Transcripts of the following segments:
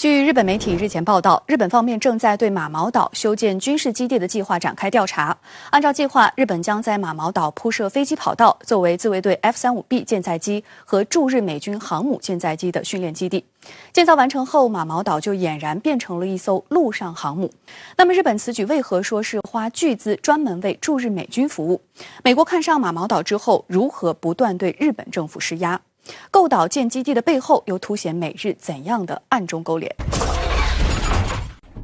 据日本媒体日前报道，日本方面正在对马毛岛修建军事基地的计划展开调查。按照计划，日本将在马毛岛铺设飞机跑道，作为自卫队 F-35B 舰载机和驻日美军航母舰载机的训练基地。建造完成后，马毛岛就俨然变成了一艘陆上航母。那么，日本此举为何说是花巨资专门为驻日美军服务？美国看上马毛岛之后，如何不断对日本政府施压？构岛建基地的背后，又凸显美日怎样的暗中勾连？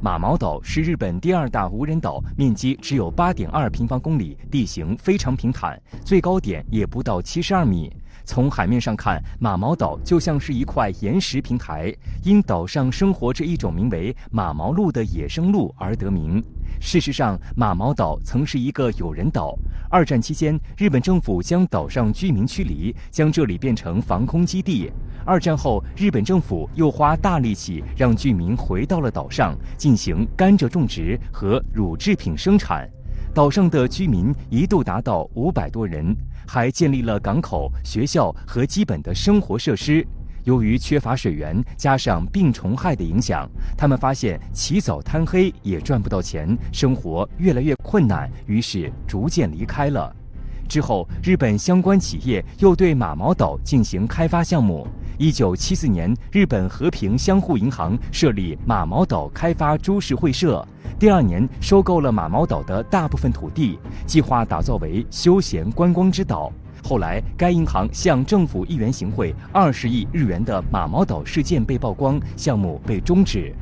马毛岛是日本第2大无人岛，面积只有8.2平方公里，地形非常平坦，最高点也不到72米。从海面上看，马毛岛就像是一块岩石平台，因岛上生活着一种名为马毛鹿的野生鹿而得名。事实上，马毛岛曾是一个有人岛。2战期间，日本政府将岛上居民驱离，将这里变成防空基地。2战后，日本政府又花大力气让居民回到了岛上，进行甘蔗种植和乳制品生产。岛上的居民一度达到500多人，还建立了港口、学校和基本的生活设施。由于缺乏水源，加上病虫害的影响，他们发现起早贪黑也赚不到钱，生活越来越困难，于是逐渐离开了。之后，日本相关企业又对马毛岛进行开发项目。1974年，日本和平相互银行设立马毛岛开发株式会社。第2年，收购了马毛岛的大部分土地，计划打造为休闲观光之岛。后来，该银行向政府议员行贿20亿日元的马毛岛事件被曝光，项目被终止。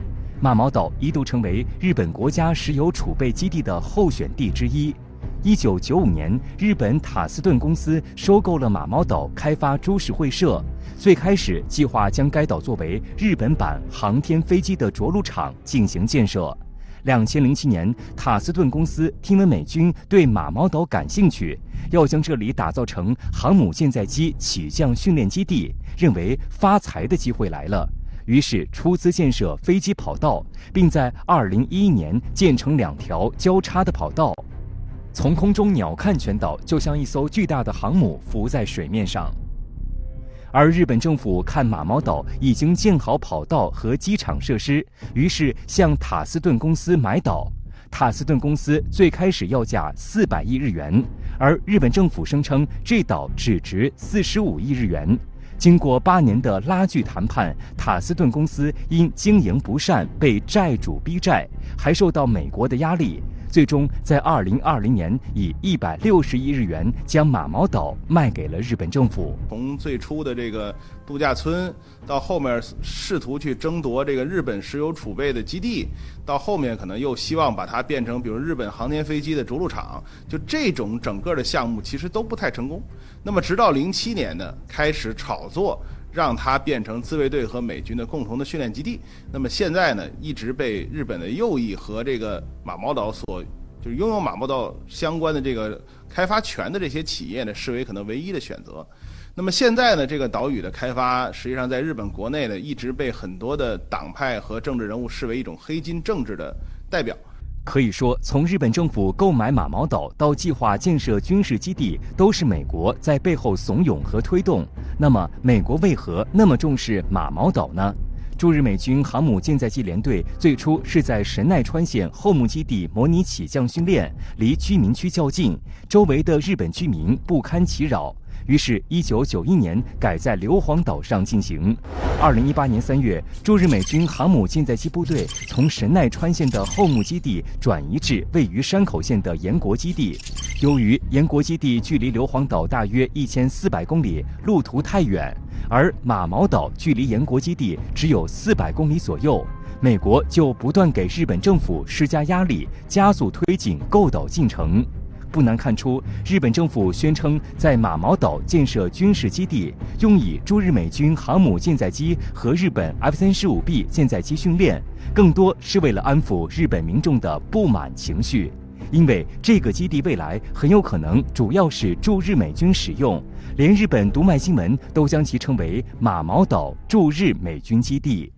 马毛岛一度成为日本国家石油储备基地的候选地之一。1995年，日本塔斯顿公司收购了马毛岛开发株式会社。最开始计划将该岛作为日本版航天飞机的着陆场进行建设。2007年，塔斯顿公司听闻美军对马毛岛感兴趣，要将这里打造成航母舰载机起降训练基地，认为发财的机会来了，于是出资建设飞机跑道，并在2011年建成2条交叉的跑道。从空中鸟瞰全岛，就像一艘巨大的航母浮在水面上。而日本政府看马毛岛已经建好跑道和机场设施，于是向塔斯顿公司买岛。塔斯顿公司最开始要价400亿日元，而日本政府声称这岛只值45亿日元。经过8年的拉锯谈判，塔斯顿公司因经营不善被债主逼债，还受到美国的压力，最终在2020年以160亿日元将马毛岛卖给了日本政府。从最初的这个度假村，到后面试图去争夺这个日本石油储备的基地，到后面可能又希望把它变成比如日本航天飞机的着陆场，就这种整个的项目其实都不太成功。那么直到07年呢，开始炒作，让它变成自卫队和美军的共同的训练基地。那么现在呢，一直被日本的右翼和这个马毛岛就是拥有马毛岛相关的这个开发权的这些企业呢，视为可能唯一的选择。那么现在呢，这个岛屿的开发，实际上在日本国内呢，一直被很多的党派和政治人物视为一种黑金政治的代表。可以说，从日本政府购买马毛岛到计划建设军事基地，都是美国在背后怂恿和推动。那么，美国为何那么重视马毛岛呢？驻日美军航母舰载机联队最初是在神奈川县后木基地模拟起降训练，离居民区较近，周围的日本居民不堪其扰。于是1991年改在硫磺岛上进行。2018年3月，驻日美军航母舰载机部队从神奈川县的后木基地转移至位于山口县的岩国基地。由于岩国基地距离硫磺岛大约1400公里，路途太远，而马毛岛距离岩国基地只有400公里左右，美国就不断给日本政府施加压力，加速推进购岛进程。不难看出，日本政府宣称在马毛岛建设军事基地，用以驻日美军航母舰载机和日本 F-35B 舰载机训练，更多是为了安抚日本民众的不满情绪。因为这个基地未来很有可能主要是驻日美军使用，连日本读卖新闻都将其称为马毛岛驻日美军基地。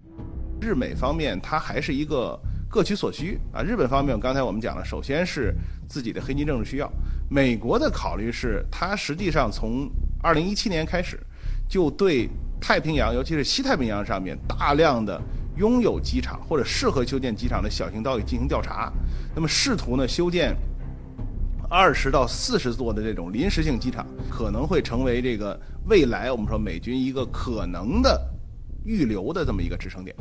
日美方面它还是一个各取所需啊。日本方面，刚才我们讲了，首先是自己的黑金政治需要。美国的考虑是，它实际上从2017年开始，就对太平洋，尤其是西太平洋上面大量的拥有机场或者适合修建机场的小型岛屿进行调查，那么试图呢修建20到40座的这种临时性机场，可能会成为这个未来我们说美军一个可能的预留的这么一个支撑点。